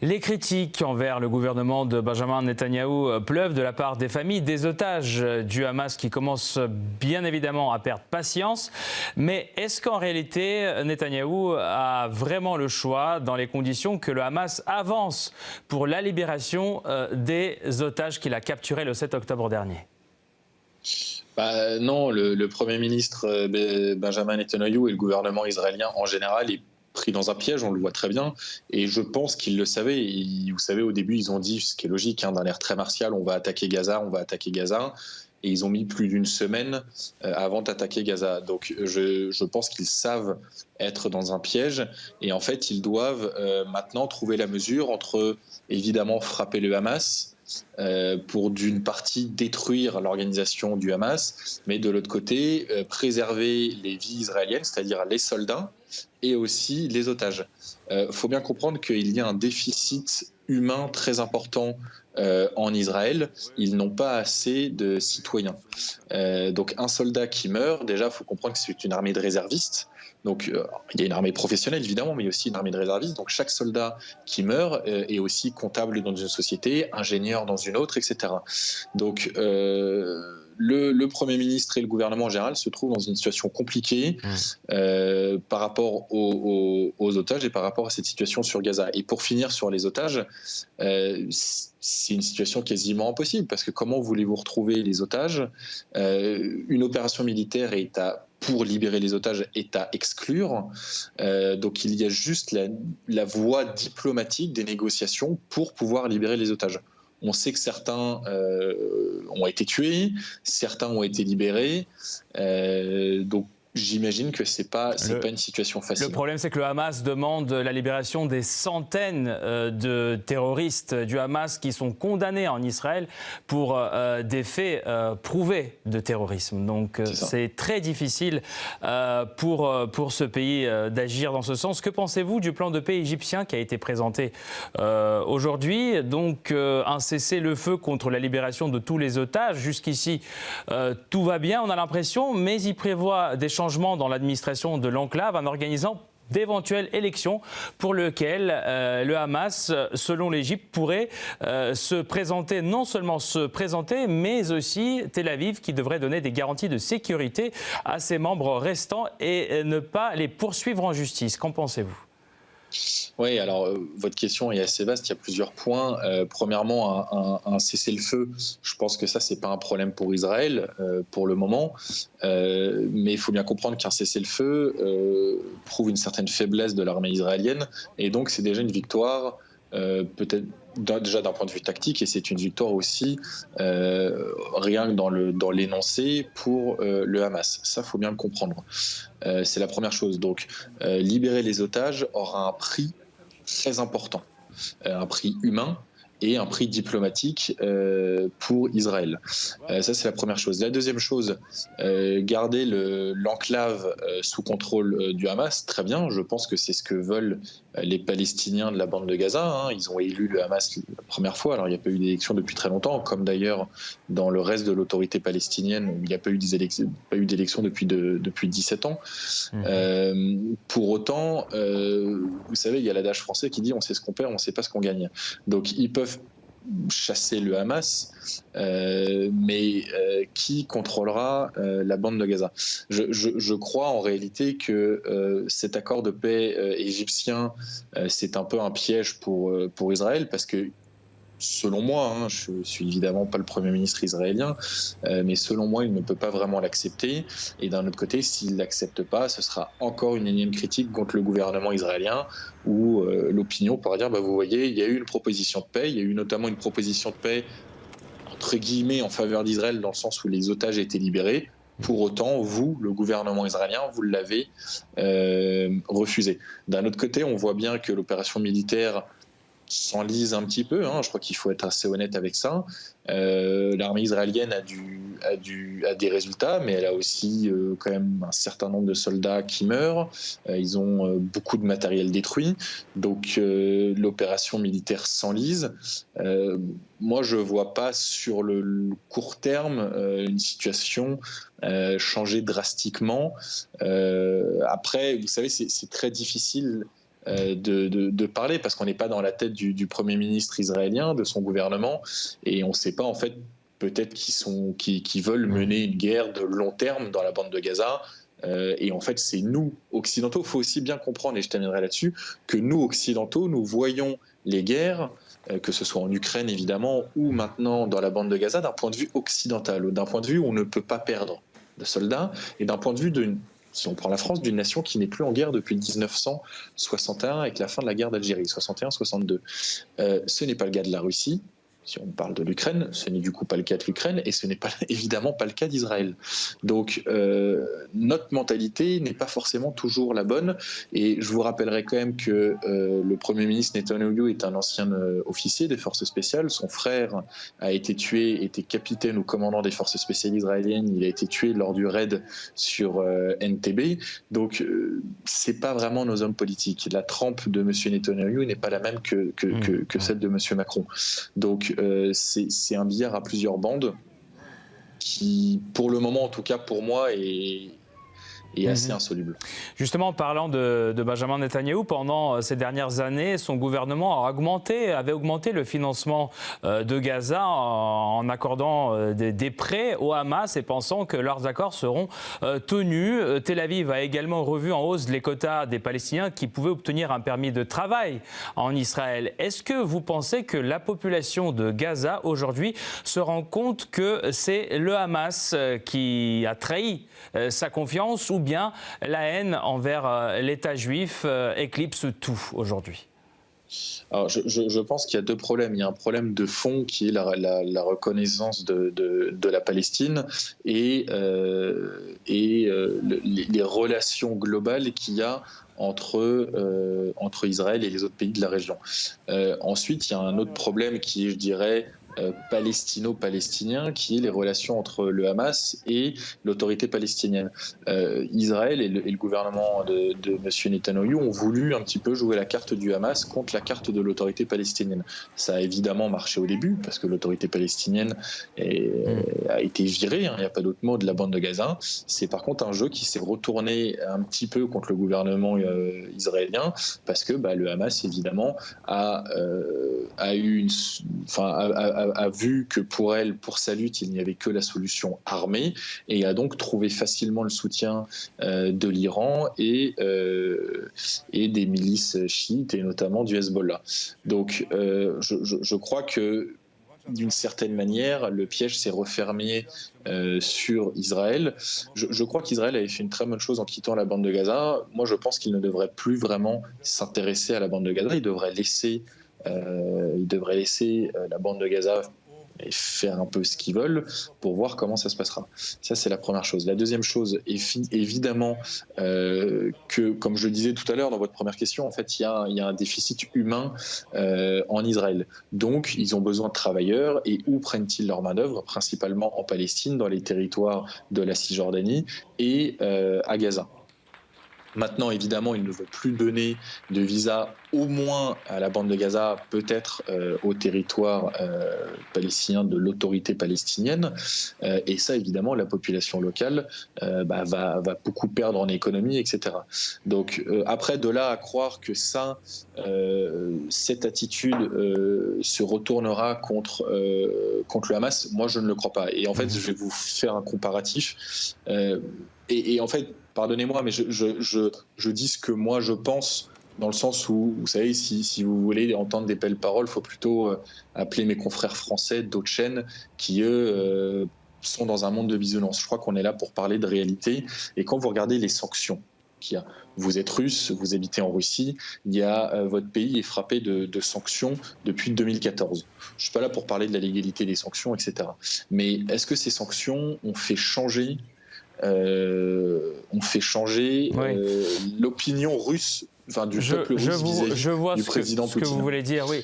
Les critiques envers le gouvernement de Benjamin Netanyahou pleuvent de la part des familles des otages du Hamas qui commencent bien évidemment à perdre patience. Mais est-ce qu'en réalité, Netanyahou a vraiment le choix dans les conditions que le Hamas avance pour la libération des otages qu'il a capturés le 7 octobre dernier ? Non, le Premier ministre Benjamin Netanyahou et le gouvernement israélien en général est pris dans un piège, on le voit très bien, et je pense qu'ils le savaient. Vous savez, au début, ils ont dit, ce qui est logique, d'un air très martial, on va attaquer Gaza, et ils ont mis plus d'une semaine avant d'attaquer Gaza. Donc je pense qu'ils savent être dans un piège, et en fait, ils doivent maintenant trouver la mesure entre, évidemment, frapper le Hamas, pour d'une partie détruire l'organisation du Hamas, mais de l'autre côté préserver les vies israéliennes, c'est-à-dire les soldats et aussi les otages. Faut bien comprendre qu'il y a un déficit humain très important en Israël. Ils n'ont pas assez de citoyens. Donc un soldat qui meurt, déjà il faut comprendre que c'est une armée de réservistes. Donc il y a une armée professionnelle évidemment, mais il y a aussi une armée de réservistes. Donc chaque soldat qui meurt est aussi comptable dans une société, ingénieur dans une autre, etc. Donc le Premier ministre et le gouvernement en général se trouvent dans une situation compliquée par rapport aux otages et par rapport à cette situation sur Gaza. Et pour finir sur les otages, c'est une situation quasiment impossible, parce que comment voulez-vous retrouver les otages ? Une opération militaire pour libérer les otages est à exclure. Donc il y a juste la voie diplomatique des négociations pour pouvoir libérer les otages. On sait que certains ont été tués, certains ont été libérés. Donc j'imagine que c'est pas une situation facile. Le problème, c'est que le Hamas demande la libération des centaines de terroristes du Hamas qui sont condamnés en Israël pour des faits prouvés de terrorisme. Donc c'est très difficile pour ce pays d'agir dans ce sens. Que pensez-vous du plan de paix égyptien qui a été présenté aujourd'hui ? Donc un cessez-le-feu contre la libération de tous les otages. Jusqu'ici, tout va bien, on a l'impression, mais il prévoit des changements dans l'administration de l'enclave en organisant d'éventuelles élections pour lesquelles le Hamas, selon l'Égypte, pourrait non seulement se présenter, mais aussi Tel Aviv qui devrait donner des garanties de sécurité à ses membres restants et ne pas les poursuivre en justice. Qu'en pensez-vous ? Oui, alors votre question est assez vaste, il y a plusieurs points. Premièrement, un cessez-le-feu, je pense que ça, c'est pas un problème pour Israël pour le moment, mais il faut bien comprendre qu'un cessez-le-feu prouve une certaine faiblesse de l'armée israélienne, et donc c'est déjà une victoire, peut-être déjà d'un point de vue tactique, et c'est une victoire aussi rien que dans l'énoncé pour le Hamas. Ça, faut bien le comprendre. C'est la première chose. Donc, libérer les otages aura un prix très important, un prix humain et un prix diplomatique pour Israël. Ça, c'est la première chose. La deuxième chose, garder l'enclave sous contrôle du Hamas, très bien. Je pense que c'est ce que veulent les Palestiniens de la bande de Gaza. Ils ont élu le Hamas la première fois. Alors, il n'y a pas eu d'élection depuis très longtemps, comme d'ailleurs dans le reste de l'autorité palestinienne, où il n'y a pas eu d'élection depuis 17 ans. Pour autant, vous savez, il y a l'adage français qui dit « on sait ce qu'on perd, on ne sait pas ce qu'on gagne ». Donc, ils peuvent chasser le Hamas, mais qui contrôlera la bande de Gaza ? Je crois en réalité que cet accord de paix égyptien, c'est un peu un piège pour Israël, parce que selon moi, je ne suis évidemment pas le Premier ministre israélien, mais selon moi, il ne peut pas vraiment l'accepter. Et d'un autre côté, s'il ne l'accepte pas, ce sera encore une énième critique contre le gouvernement israélien, où l'opinion pourra dire, vous voyez, il y a eu une proposition de paix, il y a eu notamment une proposition de paix, entre guillemets, en faveur d'Israël, dans le sens où les otages étaient libérés. Pour autant, vous, le gouvernement israélien, vous l'avez refusé. D'un autre côté, on voit bien que l'opération militaire s'enlise un petit peu, je crois qu'il faut être assez honnête avec ça. L'armée israélienne a des résultats, mais elle a aussi quand même un certain nombre de soldats qui meurent. Ils ont beaucoup de matériel détruit, donc l'opération militaire s'enlise. Moi, je ne vois pas sur le court terme une situation changer drastiquement. Après, vous savez, c'est très difficile de parler, parce qu'on n'est pas dans la tête du Premier ministre israélien, de son gouvernement, et on ne sait pas en fait, peut-être qu'ils veulent mener une guerre de long terme dans la bande de Gaza. Et en fait, c'est nous, occidentaux, il faut aussi bien comprendre, et je terminerai là-dessus, que nous, occidentaux, nous voyons les guerres, que ce soit en Ukraine évidemment, ou maintenant dans la bande de Gaza, d'un point de vue occidental, d'un point de vue où on ne peut pas perdre de soldats, et d'un point de vue si on prend la France, d'une nation qui n'est plus en guerre depuis 1961 avec la fin de la guerre d'Algérie, 61-62. Ce n'est pas le cas de la Russie. Si on parle de l'Ukraine, ce n'est du coup pas le cas de l'Ukraine et ce n'est évidemment pas le cas d'Israël. Donc notre mentalité n'est pas forcément toujours la bonne. Et je vous rappellerai quand même que le Premier ministre Netanyahou est un ancien officier des forces spéciales. Son frère a été tué, était capitaine ou commandant des forces spéciales israéliennes. Il a été tué lors du raid sur Entebbe. Donc c'est pas vraiment nos hommes politiques. La trempe de M. Netanyahou n'est pas la même que celle de M. Macron. Donc c'est un billard à plusieurs bandes qui, pour le moment en tout cas pour moi, est assez insoluble. Justement, en parlant de Benjamin Netanyahou, pendant ces dernières années, son gouvernement avait augmenté le financement de Gaza en accordant des prêts au Hamas et pensant que leurs accords seront tenus. Tel Aviv a également revu en hausse les quotas des Palestiniens qui pouvaient obtenir un permis de travail en Israël. Est-ce que vous pensez que la population de Gaza aujourd'hui se rend compte que c'est le Hamas qui a trahi sa confiance, ou bien la haine envers l'État juif éclipse tout aujourd'hui? Alors, je pense qu'il y a deux problèmes. Il y a un problème de fond qui est la reconnaissance de la Palestine et les relations globales qu'il y a entre Israël et les autres pays de la région. Ensuite, il y a un autre problème qui est, je dirais, palestino-palestinien, qui est les relations entre le Hamas et l'autorité palestinienne. Israël et le gouvernement de M. Netanyahou ont voulu un petit peu jouer la carte du Hamas contre la carte de l'autorité palestinienne. Ça a évidemment marché au début, parce que l'autorité palestinienne a été virée, il n'y a pas d'autre mot, de la bande de Gaza. C'est par contre un jeu qui s'est retourné un petit peu contre le gouvernement israélien, parce que le Hamas, évidemment, a vu que pour sa lutte, il n'y avait que la solution armée, et a donc trouvé facilement le soutien de l'Iran et des milices chiites, et notamment du Hezbollah. Donc je crois que d'une certaine manière, le piège s'est refermé sur Israël. Je crois qu'Israël avait fait une très bonne chose en quittant la bande de Gaza. Moi, je pense qu'il ne devrait plus vraiment s'intéresser à la bande de Gaza. Il devrait laisser la bande de Gaza et faire un peu ce qu'ils veulent pour voir comment ça se passera. Ça, c'est la première chose. La deuxième chose, évidemment, que, comme je le disais tout à l'heure dans votre première question, en fait, il y a un déficit humain en Israël. Donc, ils ont besoin de travailleurs. Et où prennent-ils leur main-d'œuvre? Principalement en Palestine, dans les territoires de la Cisjordanie et à Gaza. Maintenant, évidemment, il ne veut plus donner de visa, au moins à la bande de Gaza, peut-être au territoire palestinien de l'autorité palestinienne. Et ça, évidemment, la population locale va beaucoup perdre en économie, etc. Donc, après, de là à croire que cette attitude se retournera contre le Hamas, moi, je ne le crois pas. Et en fait, je vais vous faire un comparatif. Et en fait, pardonnez-moi, mais je dis ce que moi je pense, dans le sens où, vous savez, si vous voulez entendre des belles paroles, il faut plutôt appeler mes confrères français d'autres chaînes qui, eux, sont dans un monde de bisounours. Je crois qu'on est là pour parler de réalité. Et quand vous regardez les sanctions qu'il y a, vous êtes russe, vous habitez en Russie, votre pays est frappé de sanctions depuis 2014. Je ne suis pas là pour parler de la légalité des sanctions, etc. Mais est-ce que ces sanctions ont fait changer l'opinion russe, du peuple russe vis-à-vis du président Poutine. Je vois ce que vous voulez dire, oui.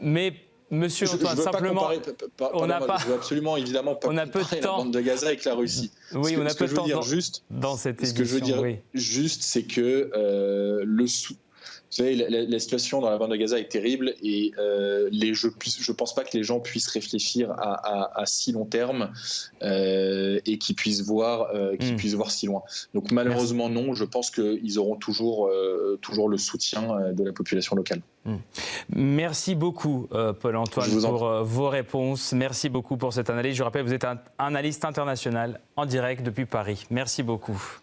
Mais Monsieur Antoine, simplement, on n'a pas. Je veux absolument, évidemment, pas comparer la bande de Gaza avec la Russie. Oui, on a peu de temps dans cette édition. Ce que je veux dire juste, c'est que Vous savez, la situation dans la bande de Gaza est terrible et je ne pense pas que les gens puissent réfléchir à si long terme et qu'ils puissent voir si loin. Donc malheureusement non, je pense qu'ils auront toujours le soutien de la population locale. Merci beaucoup Paul-Antoine pour vos réponses. Merci beaucoup pour cette analyse. Je rappelle, vous êtes un analyste international en direct depuis Paris. Merci beaucoup.